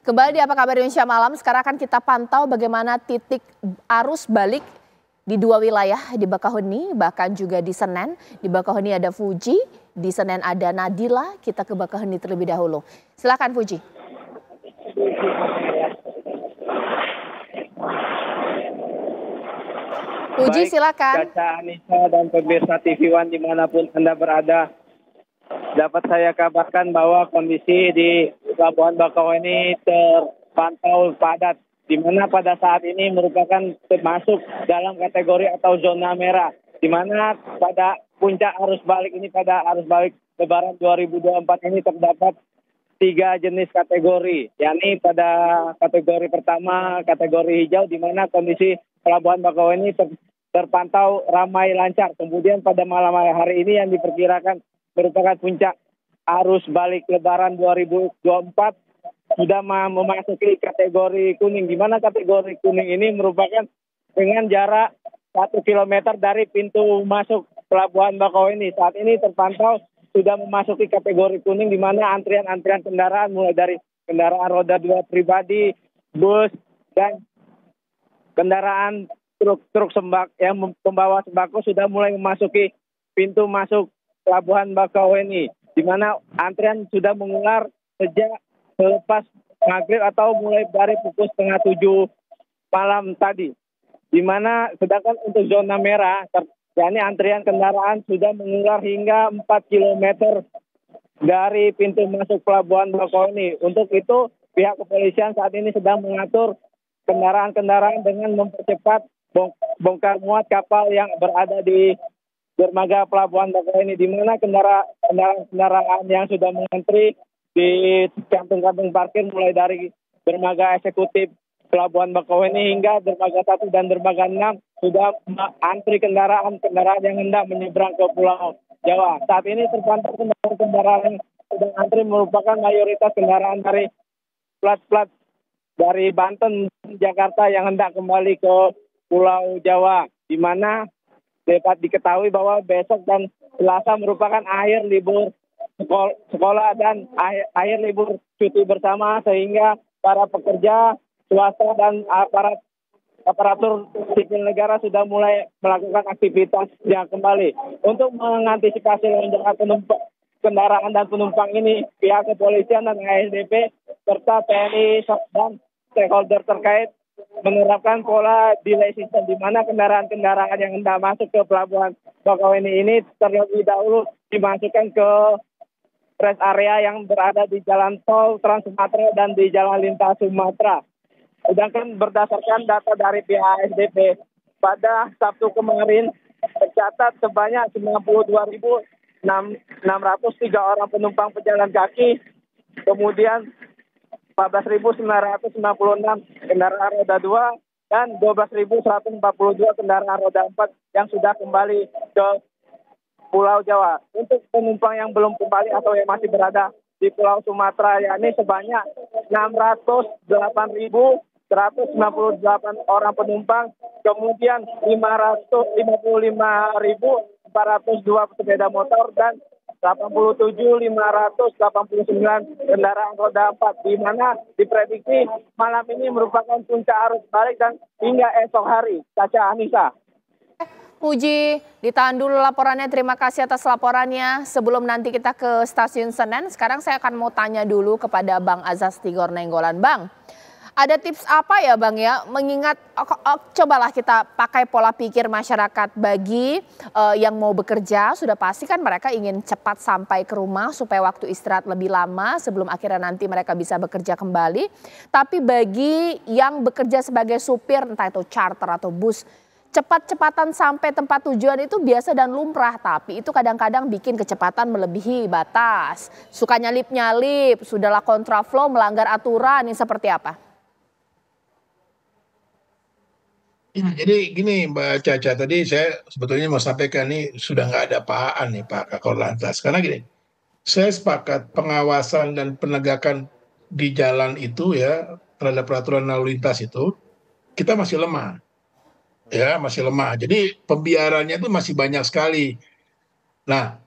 Kembali apa kabar Indonesia Malam? Sekarang akan kita pantau bagaimana titik arus balik di dua wilayah di Bakahuni, bahkan juga di Senen. Di Bakahuni ada Fuji, di Senen ada Nadila. Kita ke Bakahuni terlebih dahulu. Silakan Fuji. Fuji silakan. Caca, Anissa dan pemirsa TV One dimanapun Anda berada. Dapat saya kabarkan bahwa kondisi di Pelabuhan Bakauheni terpantau padat, di mana pada saat ini merupakan termasuk dalam kategori atau zona merah, di mana pada puncak arus balik ini, pada arus balik Lebaran 2024 ini terdapat 3 jenis kategori, yakni pada kategori pertama, kategori hijau, di mana kondisi Pelabuhan Bakauheni terpantau ramai lancar. Kemudian pada malam hari ini yang diperkirakan merupakan puncak arus balik Lebaran 2024 sudah memasuki kategori kuning, di mana kategori kuning ini merupakan dengan jarak 1 km dari pintu masuk Pelabuhan Bakauheni. Saat ini terpantau sudah memasuki kategori kuning, di mana antrian-antrian kendaraan mulai dari kendaraan roda 2 pribadi, bus, dan kendaraan truk sembako yang membawa sembako sudah mulai memasuki pintu masuk Pelabuhan Bakauheni, di mana antrian sudah mengular sejak selepas maghrib atau mulai dari pukul 6:30 malam tadi. Di mana sedangkan untuk zona merah, yakni antrian kendaraan sudah mengular hingga 4 km dari pintu masuk Pelabuhan Bakauheni. Untuk itu pihak kepolisian saat ini sedang mengatur kendaraan-kendaraan dengan mempercepat bongkar muat kapal yang berada di dermaga Pelabuhan Bakauheni, di mana kendaraan yang sudah mengantri di kantung-kantung parkir mulai dari dermaga eksekutif Pelabuhan Bakauheni hingga dermaga 1 dan dermaga 6 sudah antri kendaraan yang hendak menyeberang ke Pulau Jawa. Saat ini terpantau kendaraan yang sedang antri merupakan mayoritas kendaraan dari plat-plat dari Banten, Jakarta yang hendak kembali ke Pulau Jawa, di mana dapat diketahui bahwa besok dan Selasa merupakan akhir libur sekolah dan akhir libur cuti bersama, sehingga para pekerja swasta dan aparatur sipil negara sudah mulai melakukan aktivitas yang kembali. Untuk mengantisipasi lonjakan kendaraan dan penumpang ini, pihak kepolisian dan ASDP serta TNI dan stakeholder terkait menerapkan pola delay system, di mana kendaraan-kendaraan yang hendak masuk ke Pelabuhan Bakauheni ini terlebih dahulu dimasukkan ke rest area yang berada di Jalan Tol Trans Sumatera dan di Jalan Lintas Sumatera. Sedangkan berdasarkan data dari pihak SDP, pada Sabtu kemarin tercatat sebanyak 92.603 orang penumpang pejalan kaki, kemudian 14.996 kendaraan roda 2 dan 12.142 kendaraan roda 4 yang sudah kembali ke Pulau Jawa. Untuk penumpang yang belum kembali atau yang masih berada di Pulau Sumatera, yakni sebanyak 608.198 orang penumpang, kemudian 555.402 sepeda motor dan 87.589 kendaraan roda 4, di mana diprediksi malam ini merupakan puncak arus balik dan hingga esok hari. Caca, Anissa. Puji, ditahan dulu laporannya. Terima kasih atas laporannya. Sebelum nanti kita ke stasiun Senen, sekarang saya akan mau tanya dulu kepada Bang Azaz Tigor Nainggolan. Bang, ada tips apa ya Bang ya, mengingat cobalah kita pakai pola pikir masyarakat bagi yang mau bekerja, sudah pasti kan mereka ingin cepat sampai ke rumah supaya waktu istirahat lebih lama sebelum akhirnya nanti mereka bisa bekerja kembali. Tapi bagi yang bekerja sebagai supir, entah itu charter atau bus, cepat-cepatan sampai tempat tujuan itu biasa dan lumrah, tapi itu kadang-kadang bikin kecepatan melebihi batas. Suka nyalip-nyalip, sudahlah kontraflow, melanggar aturan, ini seperti apa? Ya, jadi gini Mbak Caca, tadi saya sebetulnya mau sampaikan nih sudah nggak ada pahaan nih Pak Kakor Lantas. Karena gini, saya sepakat pengawasan dan penegakan di jalan itu ya terhadap peraturan lalu lintas itu kita masih lemah. Ya, masih lemah. Jadi pembiarannya itu masih banyak sekali. Nah,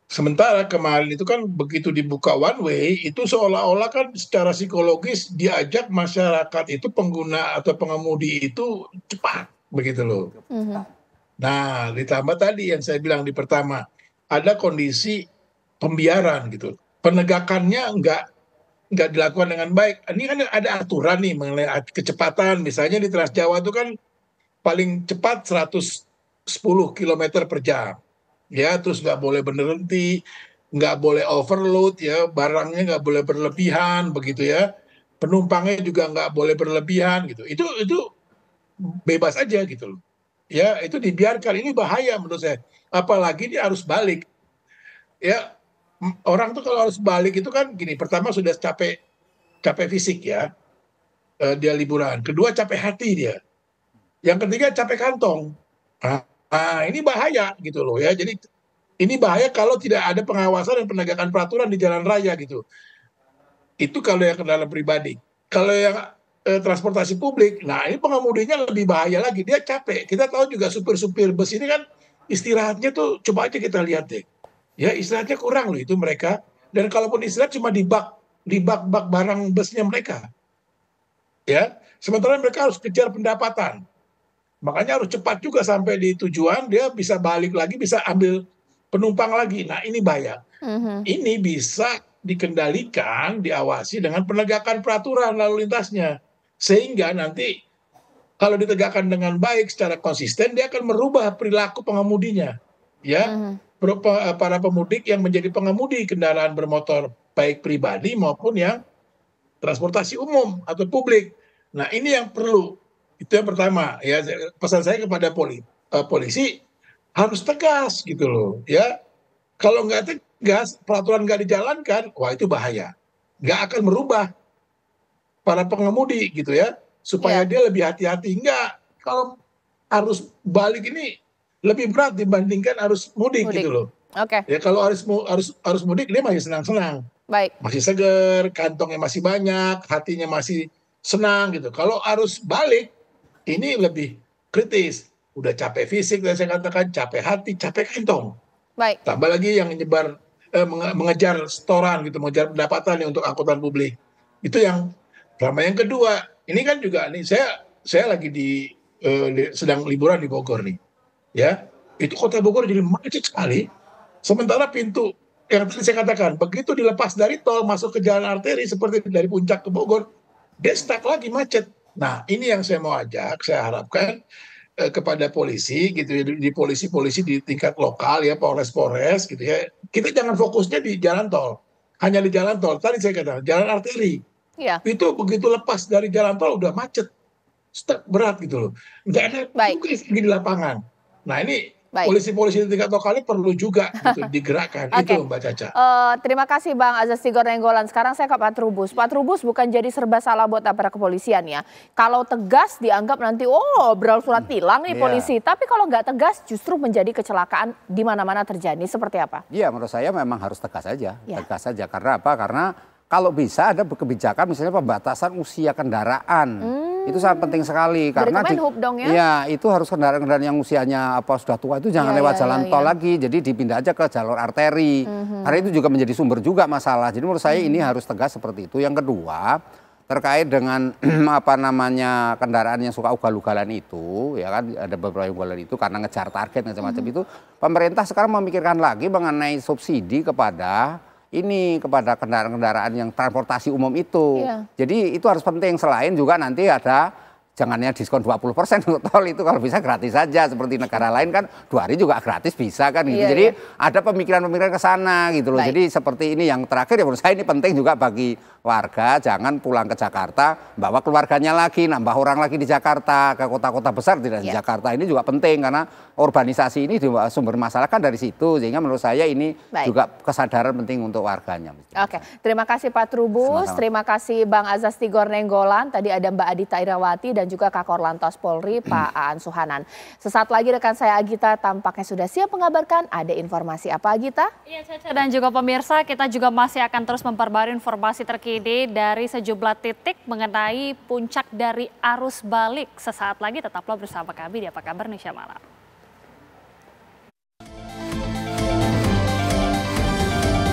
Sementara kemarin itu kan begitu dibuka one way, itu seolah-olah kan secara psikologis diajak masyarakat itu pengguna atau pengemudi itu cepat, begitu loh. Nah, ditambah tadi yang saya bilang di pertama, ada kondisi pembiaran gitu. Penegakannya nggak dilakukan dengan baik. Ini kan ada aturan nih mengenai kecepatan. Misalnya di Trans Jawa itu kan paling cepat 110 km per jam. Ya, terus nggak boleh berhenti, nggak boleh overload ya, barangnya nggak boleh berlebihan begitu ya. Penumpangnya juga nggak boleh berlebihan gitu. Itu bebas aja gitu loh. Ya, itu dibiarkan. Ini bahaya menurut saya. Apalagi dia harus balik. Ya, orang tuh kalau harus balik itu kan gini, pertama sudah capek capek fisik ya, dia liburan. Kedua capek hati dia. Yang ketiga capek kantong. Nah, ini bahaya gitu loh ya. Jadi ini bahaya kalau tidak ada pengawasan dan penegakan peraturan di jalan raya gitu. Itu kalau yang kendaraan pribadi. Kalau yang transportasi publik, nah ini pengemudinya lebih bahaya lagi. Dia capek. Kita tahu juga supir-supir bus ini kan istirahatnya tuh coba aja kita lihat deh. Ya istirahatnya kurang loh itu mereka. Dan kalaupun istirahat cuma di bak barang busnya mereka. Ya, sementara mereka harus kejar pendapatan. Makanya harus cepat juga sampai di tujuan, dia bisa balik lagi, bisa ambil penumpang lagi. Nah, ini bahaya. Ini bisa dikendalikan, diawasi dengan penegakan peraturan lalu lintasnya. Sehingga nanti kalau ditegakkan dengan baik secara konsisten, dia akan merubah perilaku pengemudinya. Ya, para pemudik yang menjadi pengemudi kendaraan bermotor baik pribadi maupun yang transportasi umum atau publik. Nah, ini yang perlu. Itu yang pertama ya, pesan saya kepada polisi harus tegas gitu loh ya. Kalau nggak tegas, peraturan nggak dijalankan, wah itu bahaya. Nggak akan merubah para pengemudi gitu ya, supaya dia lebih hati-hati. Nggak, kalau arus balik ini lebih berat dibandingkan arus mudik gitu loh. Oke. Ya kalau arus mudik dia masih senang-senang. Baik. Masih seger, kantongnya masih banyak, hatinya masih senang gitu. Kalau arus balik ini lebih kritis. Udah capek fisik, dan saya katakan capek hati, capek kantong. Baik. Tambah lagi yang mengejar setoran gitu, mengejar pendapatan untuk angkutan publik. Itu yang pertama. Yang kedua, ini kan juga nih saya lagi sedang liburan di Bogor nih. Ya, itu kota Bogor jadi macet sekali. Sementara pintu yang tadi saya katakan, begitu dilepas dari tol masuk ke jalan arteri seperti dari Puncak ke Bogor, dia stuck lagi macet. Nah, ini yang saya mau ajak, saya harapkan kepada polisi gitu ya, di polisi-polisi di tingkat lokal ya, Polres-Polres gitu ya. Kita jangan fokusnya di jalan tol. Hanya di jalan tol. Tadi saya katakan jalan arteri. Iya. Itu begitu lepas dari jalan tol udah macet. Stuck berat gitu loh. Nggak ada tugas lagi di lapangan. Nah, ini polisi-polisi di tingkat lokal ini perlu juga gitu, digerakkan. Itu Mbak Caca. Terima kasih Bang Azas Tigor Nainggolan. Sekarang saya ke Pak Trubus. Pak Trubus, bukan jadi serba salah buat aparat kepolisian ya. Kalau tegas dianggap nanti bersurat tilang nih polisi. Tapi kalau nggak tegas justru menjadi kecelakaan di mana-mana terjadi. Seperti apa? Iya, menurut saya memang harus tegas saja. Tegas saja. Karena apa? Karena kalau bisa ada kebijakan misalnya pembatasan usia kendaraan. Itu sangat penting sekali karena itu harus kendaraan-kendaraan yang usianya sudah tua itu jangan lewat jalan tol lagi, jadi dipindah aja ke jalur arteri. Karena itu juga menjadi sumber juga masalah. Jadi menurut saya ini harus tegas seperti itu. Yang kedua, terkait dengan kendaraan yang suka ugal-ugalan itu, ya kan ada beberapa ugalan itu karena ngejar target macam-macam itu, pemerintah sekarang memikirkan lagi mengenai subsidi kepada kendaraan-kendaraan yang transportasi umum itu. Jadi itu harus penting. Selain juga nanti ada jangannya diskon 20% untuk tol, itu kalau bisa gratis saja seperti negara lain kan 2 hari juga gratis bisa kan gitu. Jadi ada pemikiran-pemikiran ke sana gitu loh. Jadi seperti ini yang terakhir ya menurut saya ini penting juga bagi warga, jangan pulang ke Jakarta bawa keluarganya lagi, nambah orang lagi di Jakarta, ke kota-kota besar tidak di Jakarta. Ini juga penting karena urbanisasi ini sumber masalah kan dari situ, sehingga menurut saya ini juga kesadaran penting untuk warganya. Oke, terima kasih Pak Trubus, terima kasih Bang Azas Tigor Nainggolan, tadi ada Mbak Adita Irawati dan juga Kakor Lantas Polri Pak Aan Suhanan. Sesaat lagi rekan saya Agita tampaknya sudah siap mengabarkan ada informasi apa Agita? Iya Caca dan juga pemirsa, kita juga masih akan terus memperbarui informasi terkini dari sejumlah titik mengenai puncak dari arus balik. Sesaat lagi tetaplah bersama kami di Apa Kabar Indonesia Malam.